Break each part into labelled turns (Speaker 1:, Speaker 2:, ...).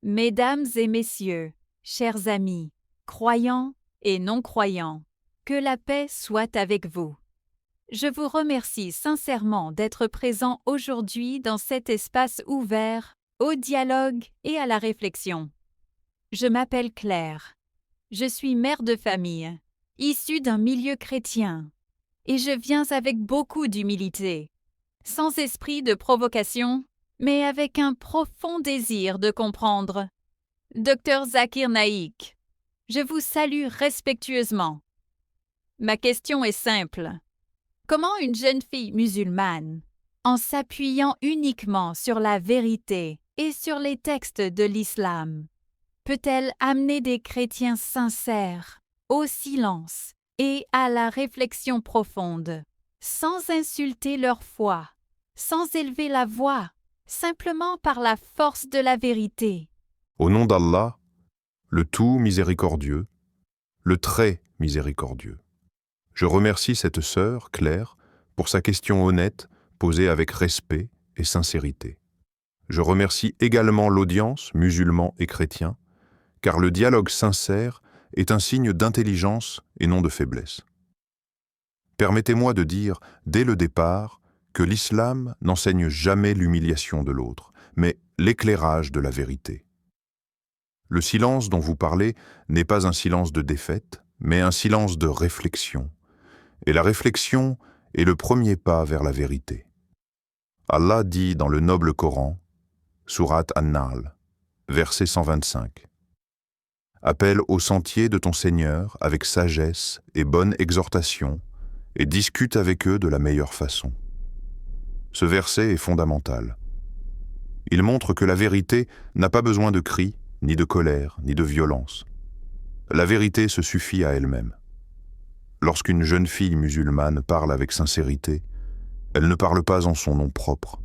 Speaker 1: Mesdames et messieurs, chers amis, croyants et non-croyants, que la paix soit avec vous. Je vous remercie sincèrement d'être présent aujourd'hui dans cet espace ouvert au dialogue et à la réflexion. Je m'appelle Claire. Je suis mère de famille, issue d'un milieu chrétien, et je viens avec beaucoup d'humilité, sans esprit de provocation, mais avec un profond désir de comprendre. Docteur Zakir Naik, je vous salue respectueusement. Ma question est simple. Comment une jeune fille musulmane, en s'appuyant uniquement sur la vérité et sur les textes de l'islam, peut-elle amener des chrétiens sincères au silence et à la réflexion profonde, sans insulter leur foi, sans élever la voix, simplement par la force de la vérité?
Speaker 2: Au nom d'Allah, le tout miséricordieux, le très miséricordieux. Je remercie cette sœur, Claire, pour sa question honnête, posée avec respect et sincérité. Je remercie également l'audience, musulmans et chrétiens, car le dialogue sincère est un signe d'intelligence et non de faiblesse. Permettez-moi de dire, dès le départ, que l'islam n'enseigne jamais l'humiliation de l'autre, mais l'éclairage de la vérité. Le silence dont vous parlez n'est pas un silence de défaite, mais un silence de réflexion. Et la réflexion est le premier pas vers la vérité. Allah dit dans le noble Coran, Sourate An-Nahl, verset 125, « Appelle au sentier de ton Seigneur avec sagesse et bonne exhortation, et discute avec eux de la meilleure façon. » Ce verset est fondamental. Il montre que la vérité n'a pas besoin de cris, ni de colère, ni de violence. La vérité se suffit à elle-même. Lorsqu'une jeune fille musulmane parle avec sincérité, elle ne parle pas en son nom propre.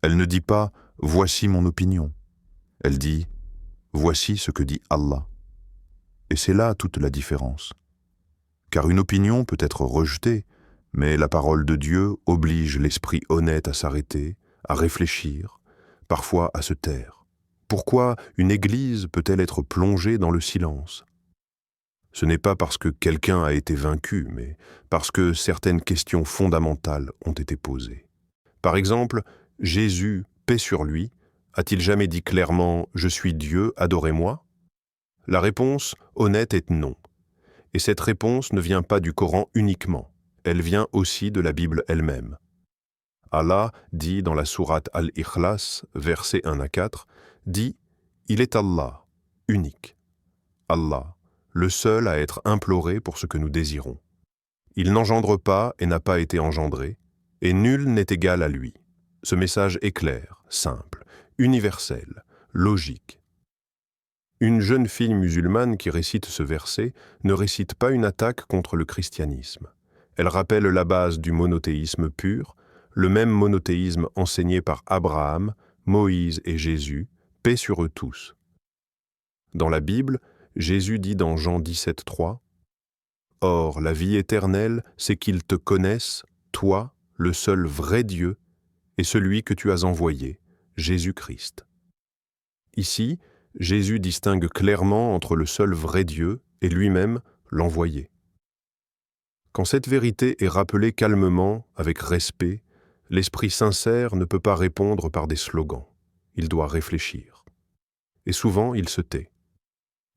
Speaker 2: Elle ne dit pas « voici mon opinion ». Elle dit « voici ce que dit Allah ». Et c'est là toute la différence. Car une opinion peut être rejetée, mais la parole de Dieu oblige l'esprit honnête à s'arrêter, à réfléchir, parfois à se taire. Pourquoi une église peut-elle être plongée dans le silence ? Ce n'est pas parce que quelqu'un a été vaincu, mais parce que certaines questions fondamentales ont été posées. Par exemple, Jésus, paix sur lui, a-t-il jamais dit clairement « Je suis Dieu, adorez-moi » ? La réponse honnête est non. Et cette réponse ne vient pas du Coran uniquement, elle vient aussi de la Bible elle-même. Allah dit dans la sourate Al-Ikhlas, versets 1 à 4, dit « Il est Allah, unique. Allah, le seul à être imploré pour ce que nous désirons. Il n'engendre pas et n'a pas été engendré, et nul n'est égal à lui. » Ce message est clair, simple, universel, logique. Une jeune fille musulmane qui récite ce verset ne récite pas une attaque contre le christianisme. Elle rappelle la base du monothéisme pur, le même monothéisme enseigné par Abraham, Moïse et Jésus, paix sur eux tous. Dans la Bible, Jésus dit dans Jean 17,3 « Or, la vie éternelle, c'est qu'ils te connaissent, toi, le seul vrai Dieu, et celui que tu as envoyé, Jésus-Christ. » Ici, Jésus distingue clairement entre le seul vrai Dieu et lui-même l'envoyé. Quand cette vérité est rappelée calmement, avec respect, l'esprit sincère ne peut pas répondre par des slogans. Il doit réfléchir. Et souvent, il se tait.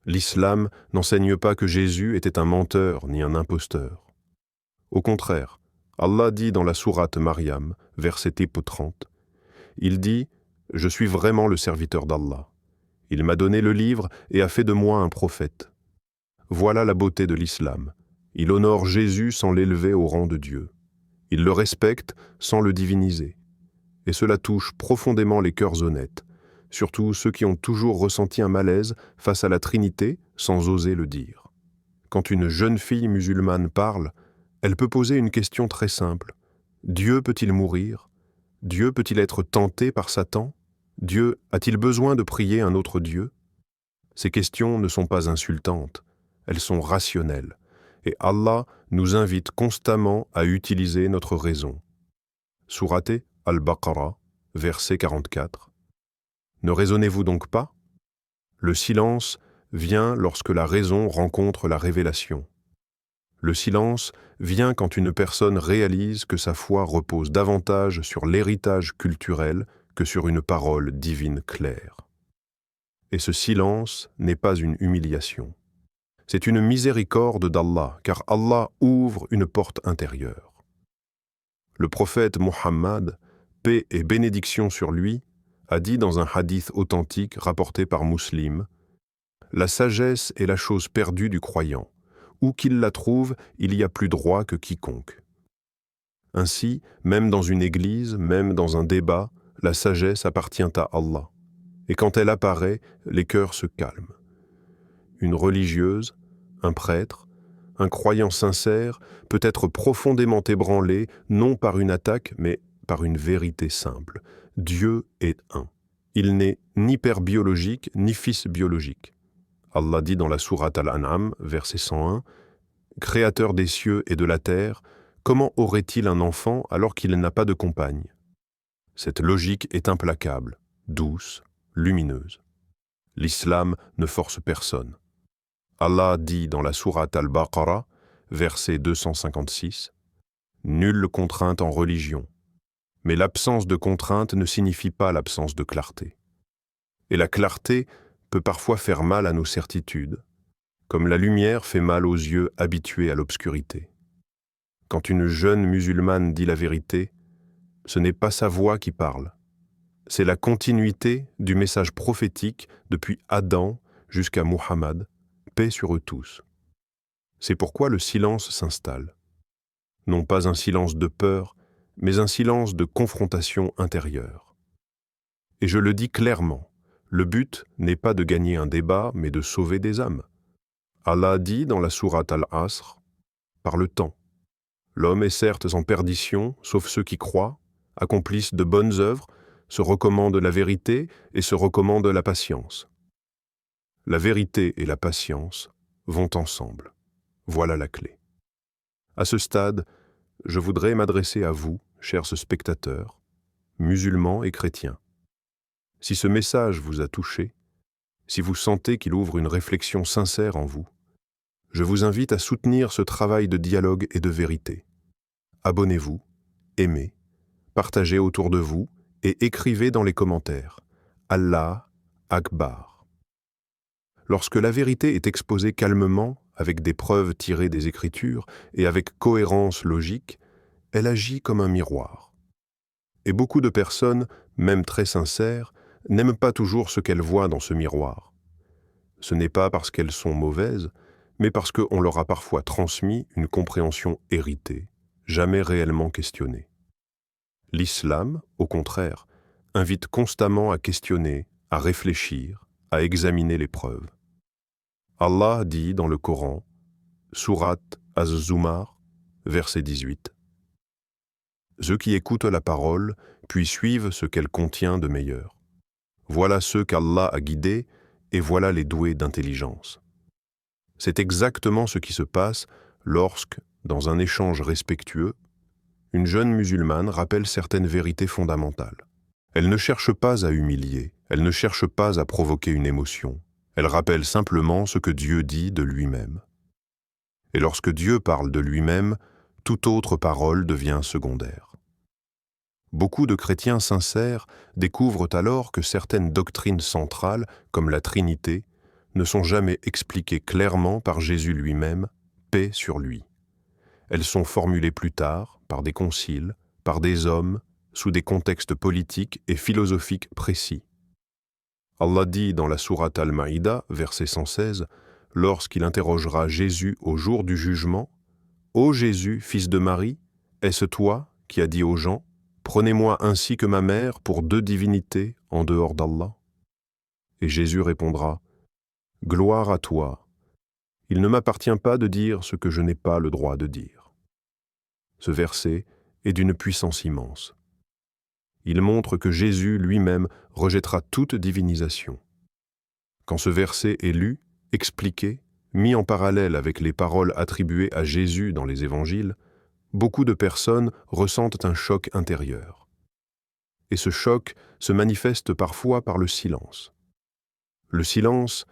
Speaker 2: L'islam n'enseigne pas que Jésus était un menteur ni un imposteur. Au contraire, Allah dit dans la sourate Maryam, verset 30, il dit « Je suis vraiment le serviteur d'Allah. Il m'a donné le livre et a fait de moi un prophète. » Voilà la beauté de l'islam. Il honore Jésus sans l'élever au rang de Dieu. Il le respecte sans le diviniser. Et cela touche profondément les cœurs honnêtes, surtout ceux qui ont toujours ressenti un malaise face à la Trinité sans oser le dire. Quand une jeune fille musulmane parle, elle peut poser une question très simple. Dieu peut-il mourir ? Dieu peut-il être tenté par Satan ? Dieu a-t-il besoin de prier un autre Dieu ? Ces questions ne sont pas insultantes, elles sont rationnelles, et Allah nous invite constamment à utiliser notre raison. Sourate Al-Baqarah, verset 44. Ne raisonnez-vous donc pas ? Le silence vient lorsque la raison rencontre la révélation. Le silence vient quand une personne réalise que sa foi repose davantage sur l'héritage culturel que sur une parole divine claire. Et ce silence n'est pas une humiliation. C'est une miséricorde d'Allah, car Allah ouvre une porte intérieure. Le prophète Muhammad, paix et bénédiction sur lui, a dit dans un hadith authentique rapporté par Muslim, « La sagesse est la chose perdue du croyant. Où qu'il la trouve, il y a plus droit que quiconque. » Ainsi, même dans une église, même dans un débat, la sagesse appartient à Allah. Et quand elle apparaît, les cœurs se calment. Une religieuse, un prêtre, un croyant sincère peut être profondément ébranlé, non par une attaque, mais par une vérité simple. Dieu est un. Il n'est ni père biologique, ni fils biologique. Allah dit dans la sourate Al-An'am, verset 101, « Créateur des cieux et de la terre, comment aurait-il un enfant alors qu'il n'a pas de compagne ?» Cette logique est implacable, douce, lumineuse. L'islam ne force personne. Allah dit dans la sourate Al-Baqarah, verset 256, « Nulle contrainte en religion. Mais l'absence de contrainte ne signifie pas l'absence de clarté. Et la clarté peut parfois faire mal à nos certitudes, comme la lumière fait mal aux yeux habitués à l'obscurité. Quand une jeune musulmane dit la vérité, ce n'est pas sa voix qui parle, c'est la continuité du message prophétique depuis Adam jusqu'à Muhammad, paix sur eux tous. C'est pourquoi le silence s'installe. Non pas un silence de peur, mais un silence de confrontation intérieure. Et je le dis clairement, le but n'est pas de gagner un débat, mais de sauver des âmes. Allah dit dans la sourate Al-Asr, « Par le temps, l'homme est certes en perdition, sauf ceux qui croient, accomplissent de bonnes œuvres, se recommandent la vérité et se recommandent la patience. » La vérité et la patience vont ensemble. Voilà la clé. À ce stade, je voudrais m'adresser à vous, chers spectateurs, musulmans et chrétiens. Si ce message vous a touché, si vous sentez qu'il ouvre une réflexion sincère en vous, je vous invite à soutenir ce travail de dialogue et de vérité. Abonnez-vous, aimez, partagez autour de vous et écrivez dans les commentaires « Allah Akbar ». Lorsque la vérité est exposée calmement, avec des preuves tirées des Écritures et avec cohérence logique, elle agit comme un miroir. Et beaucoup de personnes, même très sincères, n'aiment pas toujours ce qu'elles voient dans ce miroir. Ce n'est pas parce qu'elles sont mauvaises, mais parce qu'on leur a parfois transmis une compréhension héritée, jamais réellement questionnée. L'islam, au contraire, invite constamment à questionner, à réfléchir, à examiner les preuves. Allah dit dans le Coran, sourate Az-Zumar, verset 18, « Ceux qui écoutent la parole, puis suivent ce qu'elle contient de meilleur. Voilà ceux qu'Allah a guidés, et voilà les doués d'intelligence. » C'est exactement ce qui se passe lorsque, dans un échange respectueux, une jeune musulmane rappelle certaines vérités fondamentales. Elle ne cherche pas à humilier, elle ne cherche pas à provoquer une émotion. Elle rappelle simplement ce que Dieu dit de lui-même. Et lorsque Dieu parle de lui-même, toute autre parole devient secondaire. Beaucoup de chrétiens sincères découvrent alors que certaines doctrines centrales, comme la Trinité, ne sont jamais expliquées clairement par Jésus lui-même, paix sur lui. Elles sont formulées plus tard, par des conciles, par des hommes, sous des contextes politiques et philosophiques précis. Allah dit dans la sourate Al-Maïda, verset 116, lorsqu'il interrogera Jésus au jour du jugement, « Ô Jésus, fils de Marie, est-ce toi qui as dit aux gens, « Prenez-moi ainsi que ma mère pour deux divinités en dehors d'Allah » Et Jésus répondra, « Gloire à toi, il ne m'appartient pas de dire ce que je n'ai pas le droit de dire. » Ce verset est d'une puissance immense. Il montre que Jésus lui-même rejettera toute divinisation. Quand ce verset est lu, expliqué, mis en parallèle avec les paroles attribuées à Jésus dans les évangiles, beaucoup de personnes ressentent un choc intérieur. Et ce choc se manifeste parfois par le silence. Le silence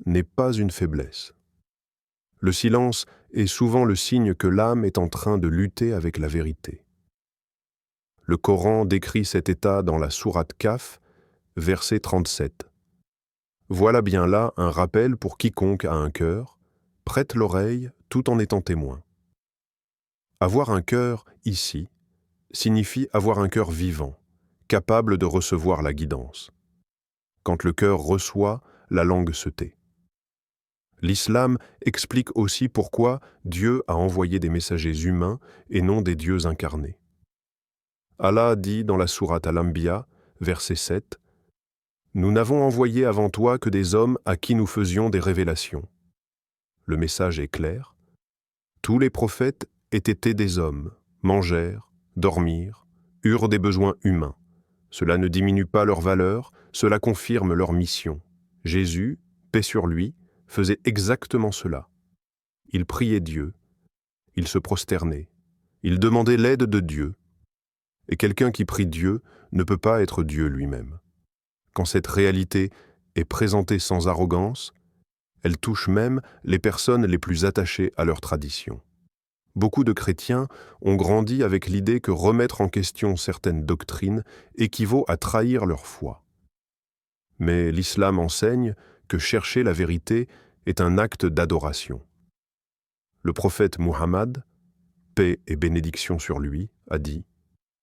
Speaker 2: n'est pas une faiblesse. Le silence est souvent le signe que l'âme est en train de lutter avec la vérité. Le Coran décrit cet état dans la sourate Kaf, verset 37. Voilà bien là un rappel pour quiconque a un cœur, prête l'oreille tout en étant témoin. Avoir un cœur, ici, signifie avoir un cœur vivant, capable de recevoir la guidance. Quand le cœur reçoit, la langue se tait. L'islam explique aussi pourquoi Dieu a envoyé des messagers humains et non des dieux incarnés. Allah dit dans la sourate Al-Anbiya, verset 7, « Nous n'avons envoyé avant toi que des hommes à qui nous faisions des révélations. » Le message est clair. Tous les prophètes étaient des hommes, mangèrent, dormirent, eurent des besoins humains. Cela ne diminue pas leur valeur, cela confirme leur mission. Jésus, paix sur lui, faisait exactement cela. Il priait Dieu, il se prosternait, il demandait l'aide de Dieu. Et quelqu'un qui prie Dieu ne peut pas être Dieu lui-même. Quand cette réalité est présentée sans arrogance, elle touche même les personnes les plus attachées à leur tradition. Beaucoup de chrétiens ont grandi avec l'idée que remettre en question certaines doctrines équivaut à trahir leur foi. Mais l'islam enseigne que chercher la vérité est un acte d'adoration. Le prophète Muhammad, paix et bénédiction sur lui, a dit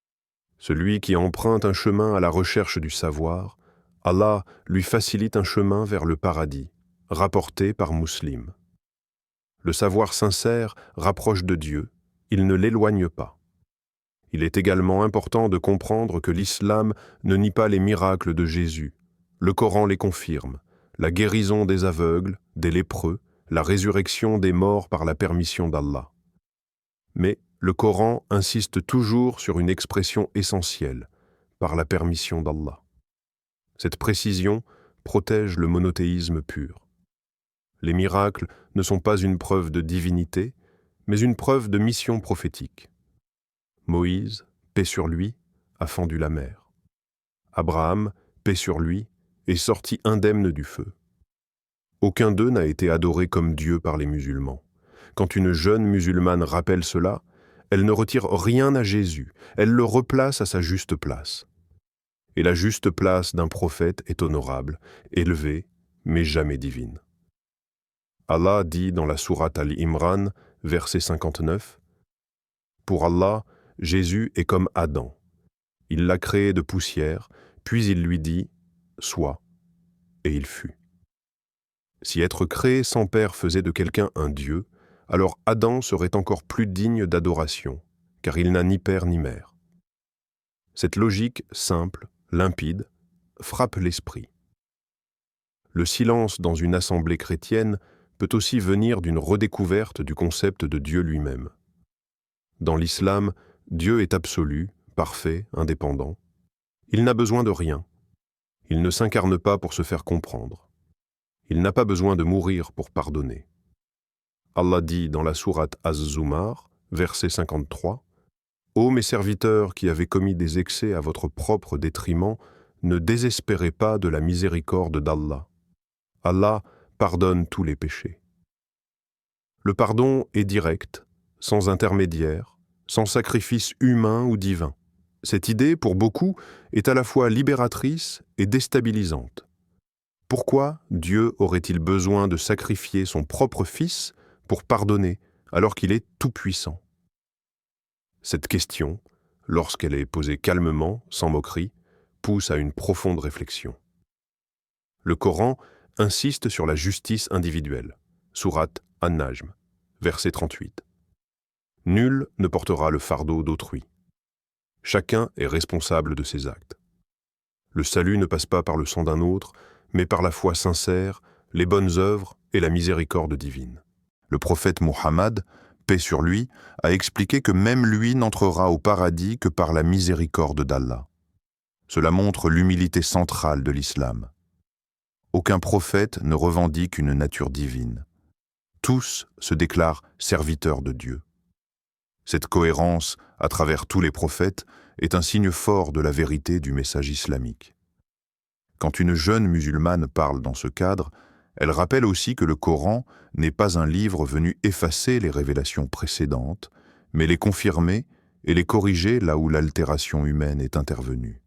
Speaker 2: « Celui qui emprunte un chemin à la recherche du savoir, Allah lui facilite un chemin vers le paradis, rapporté par Muslim. Le savoir sincère rapproche de Dieu, il ne l'éloigne pas. Il est également important de comprendre que l'islam ne nie pas les miracles de Jésus. Le Coran les confirme, la guérison des aveugles, des lépreux, la résurrection des morts par la permission d'Allah. Mais le Coran insiste toujours sur une expression essentielle, par la permission d'Allah. Cette précision protège le monothéisme pur. Les miracles ne sont pas une preuve de divinité, mais une preuve de mission prophétique. Moïse, paix sur lui, a fendu la mer. Abraham, paix sur lui, est sorti indemne du feu. Aucun d'eux n'a été adoré comme Dieu par les musulmans. Quand une jeune musulmane rappelle cela, elle ne retire rien à Jésus, elle le replace à sa juste place. Et la juste place d'un prophète est honorable, élevée, mais jamais divine. Allah dit dans la sourate Al-Imran, verset 59, « Pour Allah, Jésus est comme Adam. Il l'a créé de poussière, puis il lui dit « Sois », et il fut. » Si être créé sans père faisait de quelqu'un un Dieu, alors Adam serait encore plus digne d'adoration, car il n'a ni père ni mère. Cette logique simple, limpide, frappe l'esprit. Le silence dans une assemblée chrétienne peut aussi venir d'une redécouverte du concept de Dieu lui-même. Dans l'islam, Dieu est absolu, parfait, indépendant. Il n'a besoin de rien. Il ne s'incarne pas pour se faire comprendre. Il n'a pas besoin de mourir pour pardonner. Allah dit dans la sourate Az-Zumar, verset 53, « Ô mes serviteurs qui avez commis des excès à votre propre détriment, ne désespérez pas de la miséricorde d'Allah. Allah pardonne tous les péchés. » Le pardon est direct, sans intermédiaire, sans sacrifice humain ou divin. Cette idée, pour beaucoup, est à la fois libératrice et déstabilisante. Pourquoi Dieu aurait-il besoin de sacrifier son propre Fils pour pardonner alors qu'il est tout-puissant? Cette question, lorsqu'elle est posée calmement, sans moquerie, pousse à une profonde réflexion. Le Coran insiste sur la justice individuelle. Sourate An-Najm, verset 38. Nul ne portera le fardeau d'autrui. Chacun est responsable de ses actes. Le salut ne passe pas par le sang d'un autre, mais par la foi sincère, les bonnes œuvres et la miséricorde divine.
Speaker 3: Le prophète Muhammad, paix sur lui, a expliqué que même lui n'entrera au paradis que par la miséricorde d'Allah. Cela montre l'humilité centrale de l'islam. Aucun prophète ne revendique une nature divine. Tous se déclarent serviteurs de Dieu. Cette cohérence, à travers tous les prophètes, est un signe fort de la vérité du message islamique. Quand une jeune musulmane parle dans ce cadre, elle rappelle aussi que le Coran n'est pas un livre venu effacer les révélations précédentes, mais les confirmer et les corriger là où l'altération humaine est intervenue.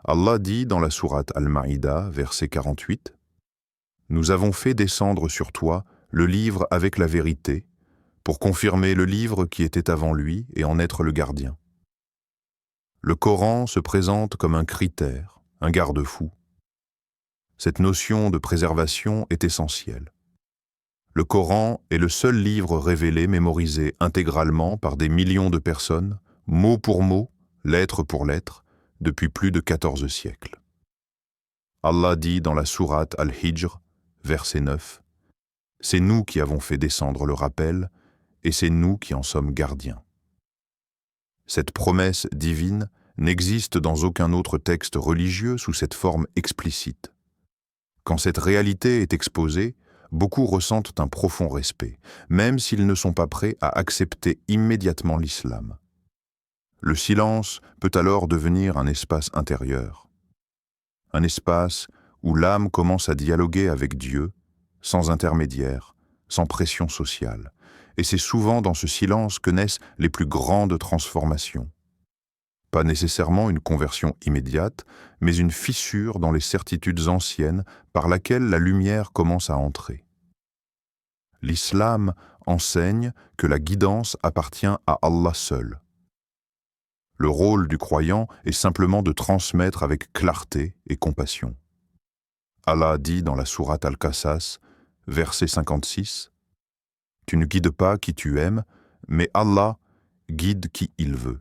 Speaker 3: Allah dit dans la sourate Al-Maïda, verset 48, « Nous avons fait descendre sur toi le livre avec la vérité, pour confirmer le livre qui était avant lui et en être le gardien. » Le Coran se présente comme un critère, un garde-fou. Cette notion de préservation est essentielle. Le Coran est le seul livre révélé, mémorisé intégralement par des millions de personnes, mot pour mot, lettre pour lettre, depuis plus de 14 siècles. Allah dit dans la sourate Al-Hijr, verset 9, « C'est nous qui avons fait descendre le rappel, et c'est nous qui en sommes gardiens. » Cette promesse divine n'existe dans aucun autre texte religieux sous cette forme explicite. Quand cette réalité est exposée, beaucoup ressentent un profond respect, même s'ils ne sont pas prêts à accepter immédiatement l'islam. Le silence peut alors devenir un espace intérieur, un espace où l'âme commence à dialoguer avec Dieu, sans intermédiaire, sans pression sociale. Et c'est souvent dans ce silence que naissent les plus grandes transformations. Pas nécessairement une conversion immédiate, mais une fissure dans les certitudes anciennes par laquelle la lumière commence à entrer. L'islam enseigne que la guidance appartient à Allah seul. Le rôle du croyant est simplement de transmettre avec clarté et compassion. Allah dit dans la sourate Al-Qasas, verset 56, « Tu ne guides pas qui tu aimes, mais Allah guide qui il veut. »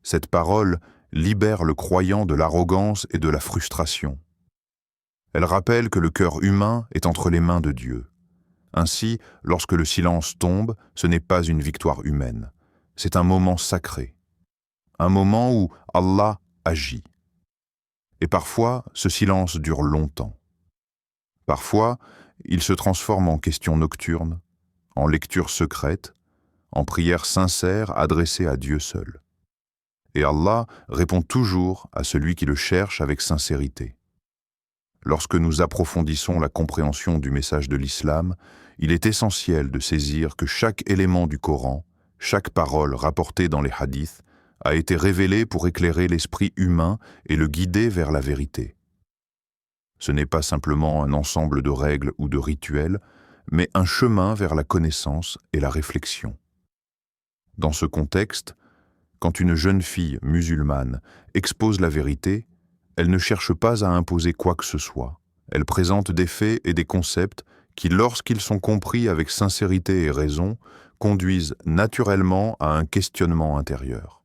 Speaker 3: Cette parole libère le croyant de l'arrogance et de la frustration. Elle rappelle que le cœur humain est entre les mains de Dieu. Ainsi, lorsque le silence tombe, ce n'est pas une victoire humaine. C'est un moment sacré. Un moment où Allah agit. Et parfois, ce silence dure longtemps. Parfois, il se transforme en question nocturne, en lecture secrète, en prière sincère adressée à Dieu seul. Et Allah répond toujours à celui qui le cherche avec sincérité. Lorsque nous approfondissons la compréhension du message de l'islam, il est essentiel de saisir que chaque élément du Coran, chaque parole rapportée dans les hadiths, a été révélée pour éclairer l'esprit humain et le guider vers la vérité. Ce n'est pas simplement un ensemble de règles ou de rituels, mais un chemin vers la connaissance et la réflexion. Dans ce contexte, quand une jeune fille musulmane expose la vérité, elle ne cherche pas à imposer quoi que ce soit. Elle présente des faits et des concepts qui, lorsqu'ils sont compris avec sincérité et raison, conduisent naturellement à un questionnement intérieur.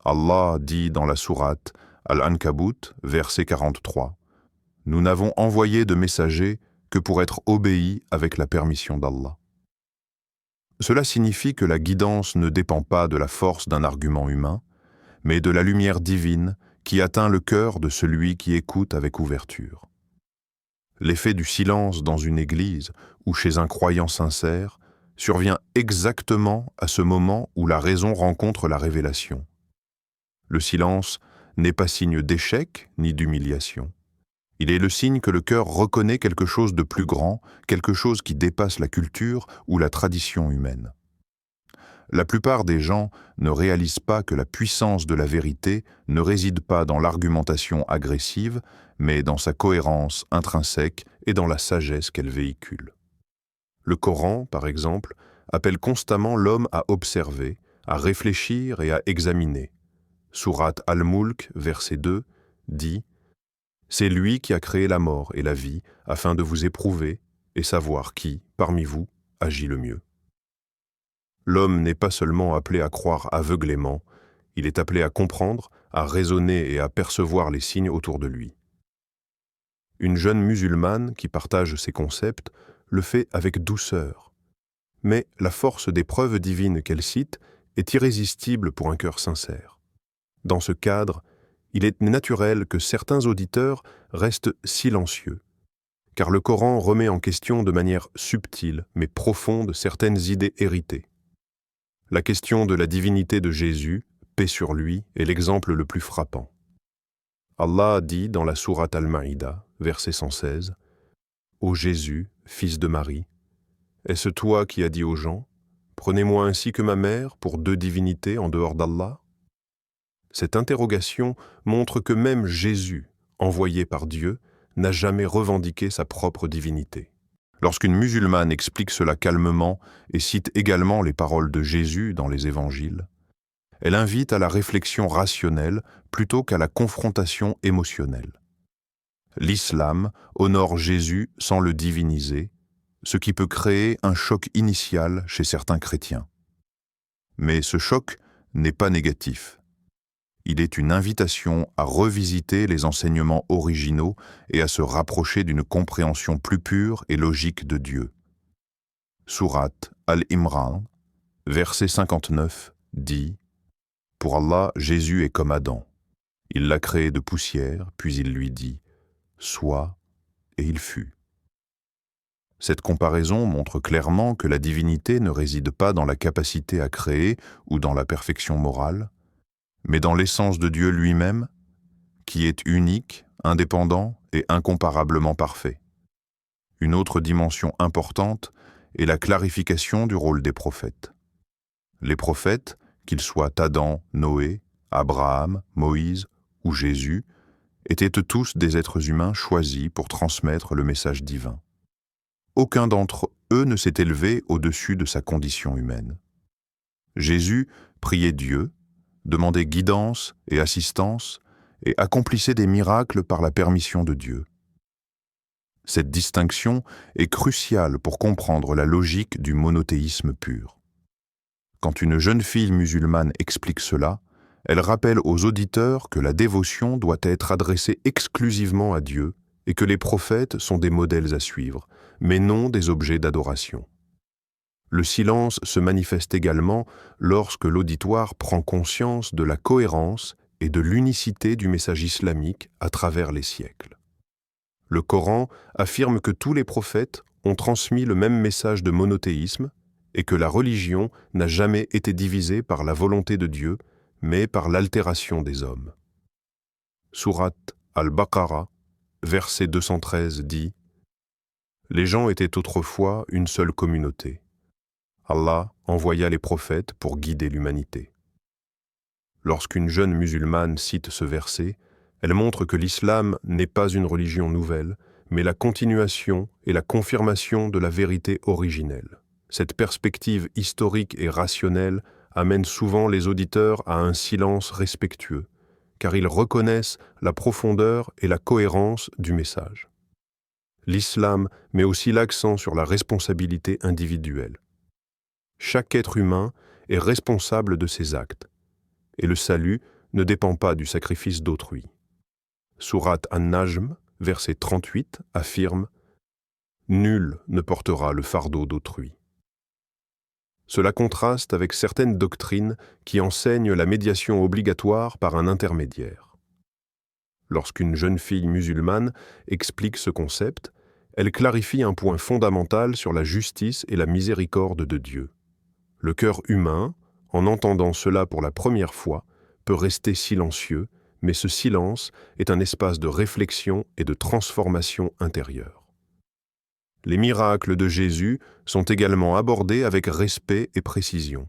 Speaker 3: Allah dit dans la sourate Al-Ankabut, verset 43, « Nous n'avons envoyé de messagers que pour être obéis avec la permission d'Allah. » Cela signifie que la guidance ne dépend pas de la force d'un argument humain, mais de la lumière divine qui atteint le cœur de celui qui écoute avec ouverture. L'effet du silence dans une église ou chez un croyant sincère survient exactement à ce moment où la raison rencontre la révélation. Le silence n'est pas signe d'échec ni d'humiliation. Il est le signe que le cœur reconnaît quelque chose de plus grand, quelque chose qui dépasse la culture ou la tradition humaine. La plupart des gens ne réalisent pas que la puissance de la vérité ne réside pas dans l'argumentation agressive, mais dans sa cohérence intrinsèque et dans la sagesse qu'elle véhicule. Le Coran, par exemple, appelle constamment l'homme à observer, à réfléchir et à examiner. Sourate Al-Mulk, verset 2, dit « C'est lui qui a créé la mort et la vie, afin de vous éprouver et savoir qui, parmi vous, agit le mieux. » L'homme n'est pas seulement appelé à croire aveuglément, il est appelé à comprendre, à raisonner et à percevoir les signes autour de lui. Une jeune musulmane qui partage ces concepts le fait avec douceur. Mais la force des preuves divines qu'elle cite est irrésistible pour un cœur sincère. Dans ce cadre, il est naturel que certains auditeurs restent silencieux, car le Coran remet en question de manière subtile mais profonde certaines idées héritées. La question de la divinité de Jésus, paix sur lui, est l'exemple le plus frappant.
Speaker 2: Allah dit dans la sourate Al-Maïda, verset 116, « Ô Jésus, fils de Marie, est-ce toi qui as dit aux gens, « Prenez-moi ainsi que ma mère pour deux divinités en dehors d'Allah » Cette interrogation montre que même Jésus, envoyé par Dieu, n'a jamais revendiqué sa propre divinité. Lorsqu'une musulmane explique cela calmement et cite également les paroles de Jésus dans les évangiles, elle invite à la réflexion rationnelle plutôt qu'à la confrontation émotionnelle. L'islam honore Jésus sans le diviniser, ce qui peut créer un choc initial chez certains chrétiens. Mais ce choc n'est pas négatif. Il est une invitation à revisiter les enseignements originaux et à se rapprocher d'une compréhension plus pure et logique de Dieu. Sourate Al-Imran, verset 59, dit « Pour Allah, Jésus est comme Adam. Il l'a créé de poussière, puis il lui dit « Sois » et il fut. » Cette comparaison montre clairement que la divinité ne réside pas dans la capacité à créer ou dans la perfection morale, mais dans l'essence de Dieu lui-même, qui est unique, indépendant et incomparablement parfait. Une autre dimension importante est la clarification du rôle des prophètes. Les prophètes, qu'ils soient Adam, Noé, Abraham, Moïse ou Jésus, étaient tous des êtres humains choisis pour transmettre le message divin. Aucun d'entre eux ne s'est élevé au-dessus de sa condition humaine. Jésus priait Dieu, demandait guidance et assistance et accomplissait des miracles par la permission de Dieu. Cette distinction est cruciale pour comprendre la logique du monothéisme pur. Quand une jeune fille musulmane explique cela, elle rappelle aux auditeurs que la dévotion doit être adressée exclusivement à Dieu et que les prophètes sont des modèles à suivre, mais non des objets d'adoration. Le silence se manifeste également lorsque l'auditoire prend conscience de la cohérence et de l'unicité du message islamique à travers les siècles. Le Coran affirme que tous les prophètes ont transmis le même message de monothéisme et que la religion n'a jamais été divisée par la volonté de Dieu, mais par l'altération des hommes. Sourate Al-Baqarah, verset 213 dit « Les gens étaient autrefois une seule communauté. Allah envoya les prophètes pour guider l'humanité. » Lorsqu'une jeune musulmane cite ce verset, elle montre que l'islam n'est pas une religion nouvelle, mais la continuation et la confirmation de la vérité originelle. Cette perspective historique et rationnelle amène souvent les auditeurs à un silence respectueux, car ils reconnaissent la profondeur et la cohérence du message. L'islam met aussi l'accent sur la responsabilité individuelle. Chaque être humain est responsable de ses actes, et le salut ne dépend pas du sacrifice d'autrui. Sourate An-Najm, verset 38, affirme « Nul ne portera le fardeau d'autrui ». Cela contraste avec certaines doctrines qui enseignent la médiation obligatoire par un intermédiaire. Lorsqu'une jeune fille musulmane explique ce concept, elle clarifie un point fondamental sur la justice et la miséricorde de Dieu. Le cœur humain, en entendant cela pour la première fois, peut rester silencieux, mais ce silence est un espace de réflexion et de transformation intérieure. Les miracles de Jésus sont également abordés avec respect et précision.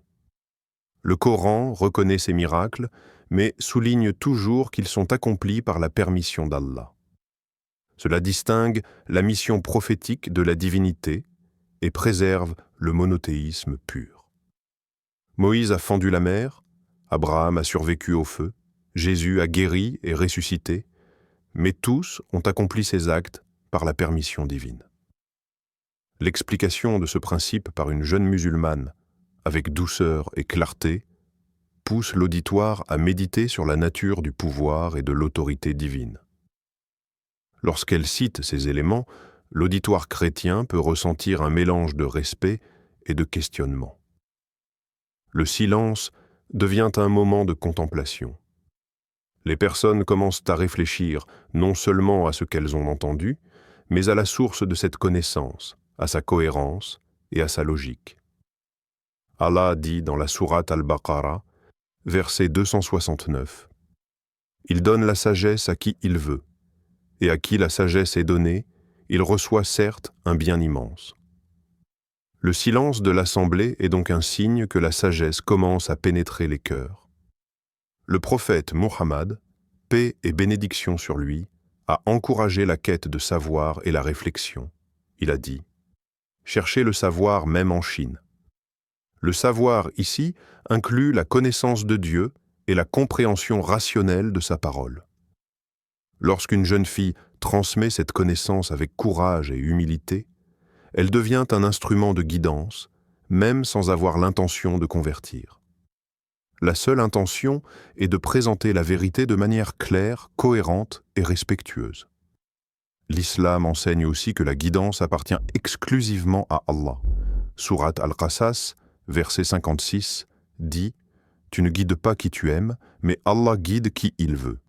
Speaker 2: Le Coran reconnaît ces miracles, mais souligne toujours qu'ils sont accomplis par la permission d'Allah. Cela distingue la mission prophétique de la divinité et préserve le monothéisme pur. Moïse a fendu la mer, Abraham a survécu au feu, Jésus a guéri et ressuscité, mais tous ont accompli ces actes par la permission divine. L'explication de ce principe par une jeune musulmane, avec douceur et clarté, pousse l'auditoire à méditer sur la nature du pouvoir et de l'autorité divine. Lorsqu'elle cite ces éléments, l'auditoire chrétien peut ressentir un mélange de respect et de questionnement. Le silence devient un moment de contemplation. Les personnes commencent à réfléchir non seulement à ce qu'elles ont entendu, mais à la source de cette connaissance, à sa cohérence et à sa logique. Allah dit dans la sourate Al-Baqarah, verset 269, « Il donne la sagesse à qui il veut, et à qui la sagesse est donnée, il reçoit certes un bien immense. Le silence de l'assemblée est donc un signe que la sagesse commence à pénétrer les cœurs. Le prophète Muhammad, paix et bénédiction sur lui, a encouragé la quête de savoir et la réflexion. Il a dit « Cherchez le savoir même en Chine ». Le savoir ici inclut la connaissance de Dieu et la compréhension rationnelle de sa parole. Lorsqu'une jeune fille transmet cette connaissance avec courage et humilité, elle devient un instrument de guidance, même sans avoir l'intention de convertir. La seule intention est de présenter la vérité de manière claire, cohérente et respectueuse. L'islam enseigne aussi que la guidance appartient exclusivement à Allah. Sourate Al-Qasas, verset 56, dit « Tu ne guides pas qui tu aimes, mais Allah guide qui il veut ».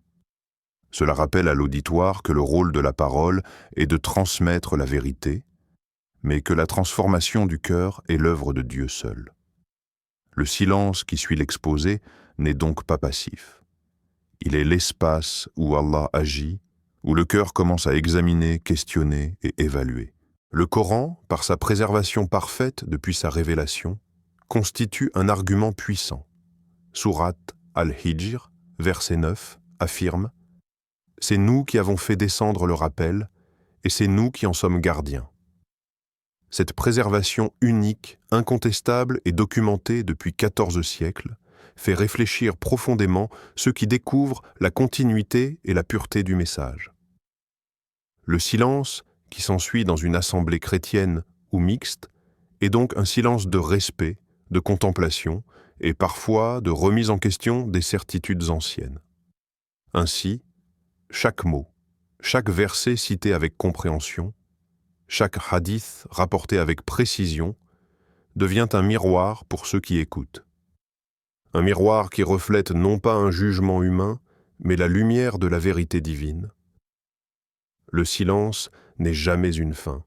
Speaker 2: Cela rappelle à l'auditoire que le rôle de la parole est de transmettre la vérité, mais que la transformation du cœur est l'œuvre de Dieu seul. Le silence qui suit l'exposé n'est donc pas passif. Il est l'espace où Allah agit, où le cœur commence à examiner, questionner et évaluer. Le Coran, par sa préservation parfaite depuis sa révélation, constitue un argument puissant. Sourate Al-Hijr, verset 9, affirme « C'est nous qui avons fait descendre le rappel, et c'est nous qui en sommes gardiens. » Cette préservation unique, incontestable et documentée depuis 14 siècles fait réfléchir profondément ceux qui découvrent la continuité et la pureté du message. Le silence, qui s'ensuit dans une assemblée chrétienne ou mixte, est donc un silence de respect, de contemplation et parfois de remise en question des certitudes anciennes. Ainsi, chaque mot, chaque verset cité avec compréhension, chaque hadith rapporté avec précision devient un miroir pour ceux qui écoutent. Un miroir qui reflète non pas un jugement humain, mais la lumière de la vérité divine. Le silence n'est jamais une fin.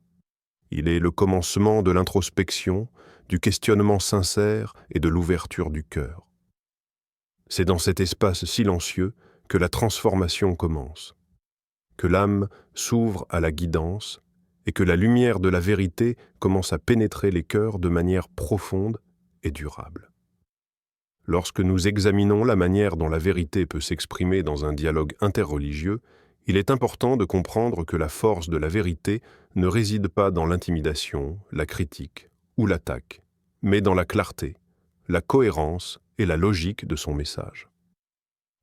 Speaker 2: Il est le commencement de l'introspection, du questionnement sincère et de l'ouverture du cœur. C'est dans cet espace silencieux que la transformation commence, que l'âme s'ouvre à la guidance et que la lumière de la vérité commence à pénétrer les cœurs de manière profonde et durable. Lorsque nous examinons la manière dont la vérité peut s'exprimer dans un dialogue interreligieux, il est important de comprendre que la force de la vérité ne réside pas dans l'intimidation, la critique ou l'attaque, mais dans la clarté, la cohérence et la logique de son message.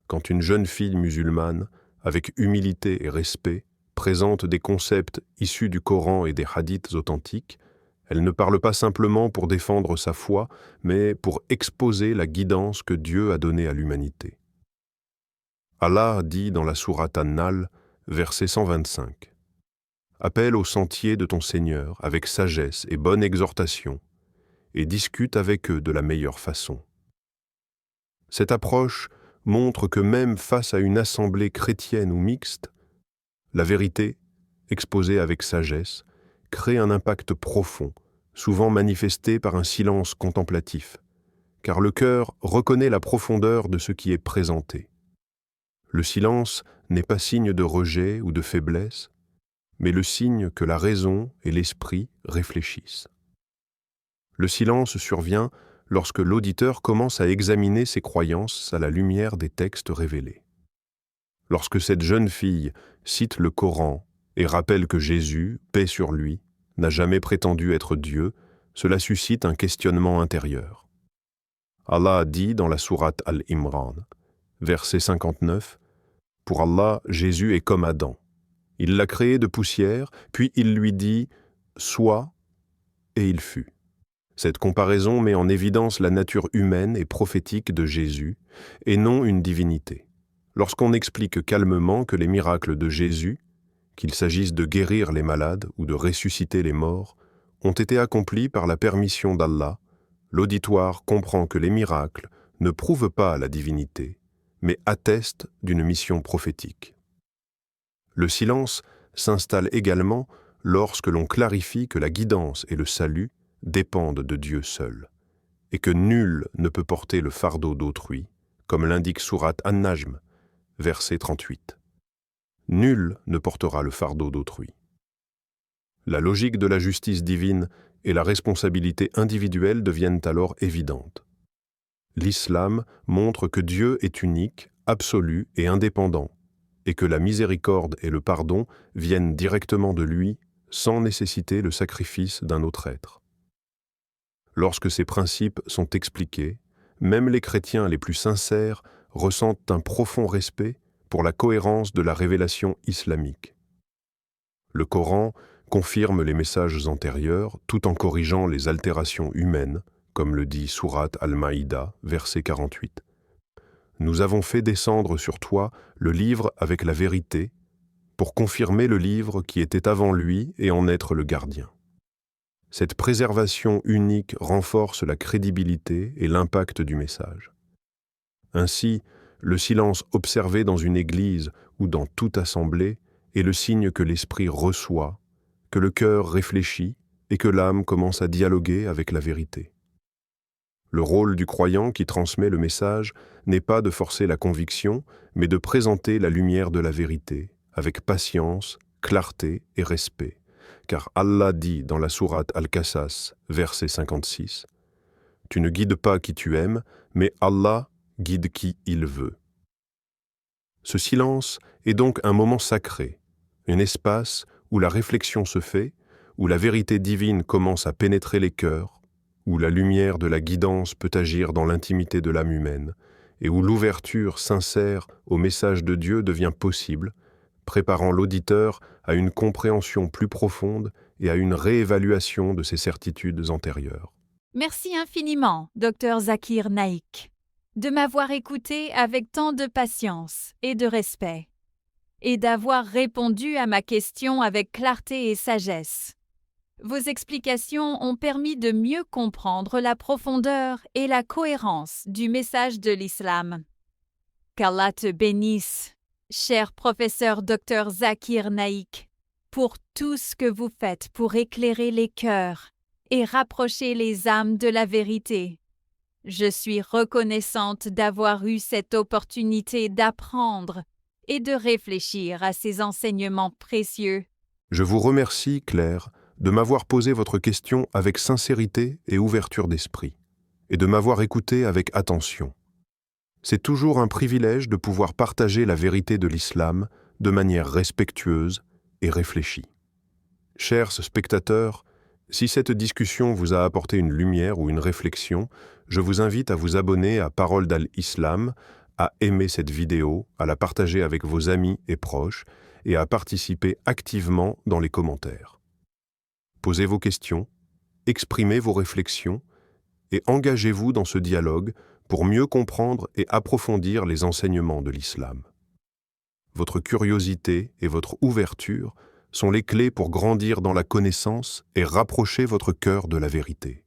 Speaker 2: Quand une jeune fille musulmane, avec humilité et respect, présente des concepts issus du Coran et des hadiths authentiques, elle ne parle pas simplement pour défendre sa foi, mais pour exposer la guidance que Dieu a donnée à l'humanité. Allah dit dans la sourate An-Nahl, verset 125, « Appelle au sentier de ton Seigneur avec sagesse et bonne exhortation, et discute avec eux de la meilleure façon. » Cette approche montre que même face à une assemblée chrétienne ou mixte, la vérité, exposée avec sagesse, crée un impact profond, souvent manifesté par un silence contemplatif, car le cœur reconnaît la profondeur de ce qui est présenté. Le silence n'est pas signe de rejet ou de faiblesse, mais le signe que la raison et l'esprit réfléchissent. Le silence survient lorsque l'auditeur commence à examiner ses croyances à la lumière des textes révélés. Lorsque cette jeune fille cite le Coran et rappelle que Jésus, paix sur lui, n'a jamais prétendu être Dieu, cela suscite un questionnement intérieur. Allah a dit dans la sourate Al-Imran, verset 59, « Pour Allah, Jésus est comme Adam. Il l'a créé de poussière, puis il lui dit « Sois » et il fut. » Cette comparaison met en évidence la nature humaine et prophétique de Jésus, et non une divinité. Lorsqu'on explique calmement que les miracles de Jésus, qu'il s'agisse de guérir les malades ou de ressusciter les morts, ont été accomplis par la permission d'Allah, l'auditoire comprend que les miracles ne prouvent pas la divinité, mais attestent d'une mission prophétique. Le silence s'installe également lorsque l'on clarifie que la guidance et le salut dépendent de Dieu seul, et que nul ne peut porter le fardeau d'autrui, comme l'indique sourate An-Najm, verset 38. Nul ne portera le fardeau d'autrui. La logique de la justice divine et la responsabilité individuelle deviennent alors évidentes. L'islam montre que Dieu est unique, absolu et indépendant, et que la miséricorde et le pardon viennent directement de lui, sans nécessiter le sacrifice d'un autre être. Lorsque ces principes sont expliqués, même les chrétiens les plus sincères ressentent un profond respect pour la cohérence de la révélation islamique. Le Coran confirme les messages antérieurs tout en corrigeant les altérations humaines, comme le dit Sourate Al-Maïda, verset 48. Nous avons fait descendre sur toi le livre avec la vérité, pour confirmer le livre qui était avant lui et en être le gardien. Cette préservation unique renforce la crédibilité et l'impact du message. Ainsi, le silence observé dans une église ou dans toute assemblée est le signe que l'esprit reçoit, que le cœur réfléchit et que l'âme commence à dialoguer avec la vérité. Le rôle du croyant qui transmet le message n'est pas de forcer la conviction, mais de présenter la lumière de la vérité, avec patience, clarté et respect. Car Allah dit dans la sourate Al-Qasas, verset 56, « Tu ne guides pas qui tu aimes, mais Allah guide qui il veut. » Ce silence est donc un moment sacré, un espace où la réflexion se fait, où la vérité divine commence à pénétrer les cœurs, où la lumière de la guidance peut agir dans l'intimité de l'âme humaine, et où l'ouverture sincère au message de Dieu devient possible, préparant l'auditeur à une compréhension plus profonde et à une réévaluation de ses certitudes antérieures.
Speaker 1: Merci infiniment, Dr Zakir Naik, de m'avoir écouté avec tant de patience et de respect, et d'avoir répondu à ma question avec clarté et sagesse. Vos explications ont permis de mieux comprendre la profondeur et la cohérence du message de l'islam. Qu'Allah te bénisse, cher professeur Dr Zakir Naik, pour tout ce que vous faites pour éclairer les cœurs et rapprocher les âmes de la vérité. Je suis reconnaissante d'avoir eu cette opportunité d'apprendre et de réfléchir à ces enseignements précieux.
Speaker 2: Je vous remercie, Claire, de m'avoir posé votre question avec sincérité et ouverture d'esprit, et de m'avoir écouté avec attention. C'est toujours un privilège de pouvoir partager la vérité de l'islam de manière respectueuse et réfléchie. Chers spectateurs, si cette discussion vous a apporté une lumière ou une réflexion, je vous invite à vous abonner à Parole d'Al-Islam, à aimer cette vidéo, à la partager avec vos amis et proches, et à participer activement dans les commentaires. Posez vos questions, exprimez vos réflexions et engagez-vous dans ce dialogue pour mieux comprendre et approfondir les enseignements de l'islam. Votre curiosité et votre ouverture sont les clés pour grandir dans la connaissance et rapprocher votre cœur de la vérité.